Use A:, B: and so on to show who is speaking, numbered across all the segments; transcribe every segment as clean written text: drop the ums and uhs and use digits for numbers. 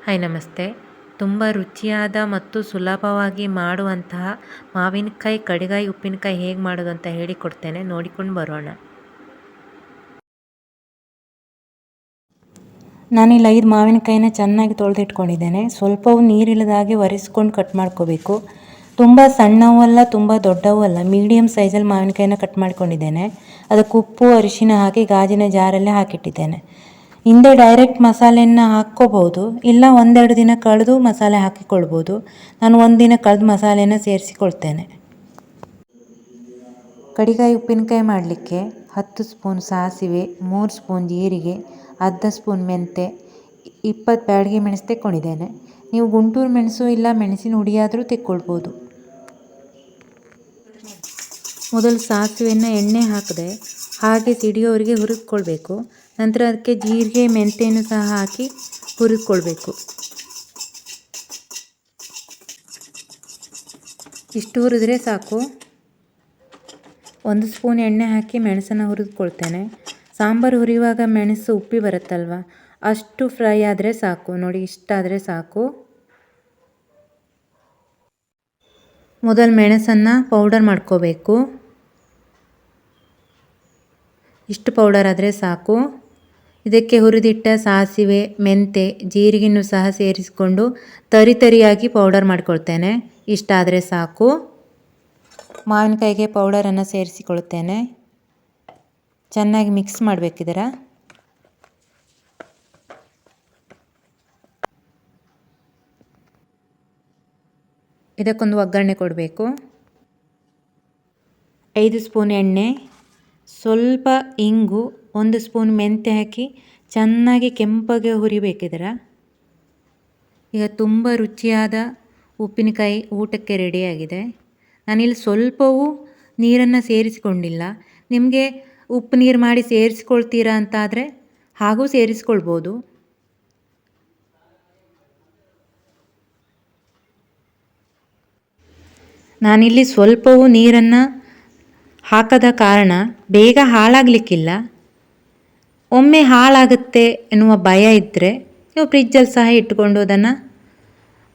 A: Hi ನಮಸ್ತೆ. ತುಂಬ ರುಚಿಯಾದ ಮತ್ತು ಸುಲಭವಾಗಿ ಮಾಡುವಂತಹ ಮಾವಿನಕಾಯಿ ಕಡಿಗಾಯಿ ಉಪ್ಪಿನಕಾಯಿ ಹೇಗೆ ಮಾಡೋದು ಅಂತ ಹೇಳಿಕೊಡ್ತೇನೆ, ನೋಡಿಕೊಂಡು ಬರೋಣ.
B: ನಾನಿಲ್ಲಿ 5 ಮಾವಿನಕಾಯಿನ ಚೆನ್ನಾಗಿ ತೊಳೆದಿಟ್ಕೊಂಡಿದ್ದೇನೆ. ಸ್ವಲ್ಪವೂ ನೀರಿಲ್ಲದ ಹಾಗೆ ಒರೆಸ್ಕೊಂಡು ಕಟ್ ಮಾಡ್ಕೋಬೇಕು. ತುಂಬ ಸಣ್ಣವೂ ಅಲ್ಲ, ತುಂಬ ದೊಡ್ಡವೂ ಅಲ್ಲ, ಮೀಡಿಯಮ್ ಸೈಜಲ್ಲಿ ಮಾವಿನಕಾಯಿನ ಕಟ್ ಮಾಡ್ಕೊಂಡಿದ್ದೇನೆ. ಅದಕ್ಕೆ ಉಪ್ಪು ಅರಿಶಿನ ಹಾಕಿ ಗಾಜಿನ ಜಾರಲ್ಲೇ ಹಾಕಿಟ್ಟಿದ್ದೇನೆ. ಹಿಂದೆ ಡೈರೆಕ್ಟ್ ಮಸಾಲೆಯನ್ನು ಹಾಕ್ಕೋಬೋದು, ಇಲ್ಲ ಒಂದೆರಡು ದಿನ ಕಳೆದು ಮಸಾಲೆ ಹಾಕಿಕೊಳ್ಬೋದು. ನಾನು ಒಂದಿನ ಕಳೆದು ಮಸಾಲೆಯನ್ನು ಸೇರಿಸಿಕೊಳ್ತೇನೆ. ಕಡಿಗಾಯಿ ಉಪ್ಪಿನಕಾಯಿ ಮಾಡಲಿಕ್ಕೆ 10 ಸ್ಪೂನ್ ಸಾಸಿವೆ, 3 ಸ್ಪೂನ್ ಜೀರಿಗೆ, ಅರ್ಧ ಸ್ಪೂನ್ ಮೆಂತೆ, 20 ಬ್ಯಾಡಗಿ ಮೆಣಸು ತೆಕ್ಕೊಂಡಿದ್ದೇನೆ. ನೀವು ಗುಂಟೂರು ಮೆಣಸು ಇಲ್ಲ ಮೆಣಸಿನ ಹುಡಿಯಾದರೂ ತೆಕ್ಕೊಳ್ಬೋದು. ಮೊದಲು ಸಾಸಿವೆಯನ್ನು ಎಣ್ಣೆ ಹಾಕದೆ ಹಾಗೆ ಸಿಡಿಯೋವರೆಗೆ ಹುರಿದುಕೊಳ್ಬೇಕು. ನಂತರ ಅದಕ್ಕೆ ಜೀರಿಗೆ ಮೆಂತೆಯನ್ನು ಸಹ ಹಾಕಿ ಹುರಿದುಕೊಳ್ಬೇಕು. ಇಷ್ಟು ಹುರಿದ್ರೆ ಸಾಕು. 1 ಸ್ಪೂನ್ ಎಣ್ಣೆ ಹಾಕಿ ಮೆಣಸನ್ನು ಹುರಿದುಕೊಳ್ತೇನೆ. ಸಾಂಬಾರು ಹುರಿಯುವಾಗ ಮೆಣಸು ಉಪ್ಪಿ ಬರುತ್ತಲ್ವ, ಅಷ್ಟು ಫ್ರೈ ಆದರೆ ಸಾಕು. ನೋಡಿ, ಇಷ್ಟಾದರೆ ಸಾಕು. ಮೊದಲು ಮೆಣಸನ್ನು ಪೌಡರ್ ಮಾಡ್ಕೋಬೇಕು. ಇಷ್ಟು ಪೌಡರ್ ಆದರೆ ಸಾಕು. ಇದಕ್ಕೆ ಹುರಿದಿಟ್ಟ ಸಾಸಿವೆ, ಮೆಂತೆ, ಜೀರಿಗೆಯನ್ನು ಸಹ ಸೇರಿಸಿಕೊಂಡು ತರಿಯಾಗಿ ಪೌಡರ್ ಮಾಡ್ಕೊಳ್ತೇನೆ. ಇಷ್ಟಾದರೆ ಸಾಕು. ಮಾವಿನಕಾಯಿಗೆ ಪೌಡರನ್ನು ಸೇರಿಸಿಕೊಳ್ತೇನೆ. ಚೆನ್ನಾಗಿ ಮಿಕ್ಸ್ ಮಾಡಬೇಕಿದರ. ಇದಕ್ಕೊಂದು ಒಗ್ಗರಣೆ ಕೊಡಬೇಕು. 5 ಸ್ಪೂನ್ ಎಣ್ಣೆ, ಸ್ವಲ್ಪ ಇಂಗು, 1 ಸ್ಪೂನ್ ಮೆಂತೆ ಹಾಕಿ ಚೆನ್ನಾಗಿ ಕೆಂಪಗೆ ಹುರಿಬೇಕಿದರ. ಈಗ ತುಂಬ ರುಚಿಯಾದ ಉಪ್ಪಿನಕಾಯಿ ಊಟಕ್ಕೆ ರೆಡಿಯಾಗಿದೆ. ನಾನಿಲ್ಲಿ ಸ್ವಲ್ಪವೂ ನೀರನ್ನು ಸೇರಿಸಿಕೊಂಡಿಲ್ಲ. ನಿಮಗೆ ಉಪ್ಪು ನೀರು ಮಾಡಿ ಸೇರಿಸ್ಕೊಳ್ತೀರಾ ಅಂತಾದರೆ ಹಾಗೂ ಸೇರಿಸ್ಕೊಳ್ಬೋದು. ನಾನಿಲ್ಲಿ ಸ್ವಲ್ಪವೂ ನೀರನ್ನು ಹಾಕದ ಕಾರಣ ಬೇಗ ಹಾಳಾಗಲಿಕ್ಕಿಲ್ಲ. ಒಮ್ಮೆ ಹಾಳಾಗುತ್ತೆ ಎನ್ನುವ ಭಯ ಇದ್ದರೆ ನೀವು ಫ್ರಿಜ್ಜಲ್ಲಿ ಸಹ ಇಟ್ಟುಕೊಂಡು ಅದನ್ನು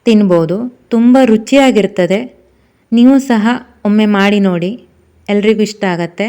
B: ತಿನ್ಬೋದು. ತುಂಬ ರುಚಿಯಾಗಿರ್ತದೆ. ನೀವು ಸಹ ಒಮ್ಮೆ ಮಾಡಿ ನೋಡಿ, ಎಲ್ರಿಗೂ ಇಷ್ಟ ಆಗತ್ತೆ.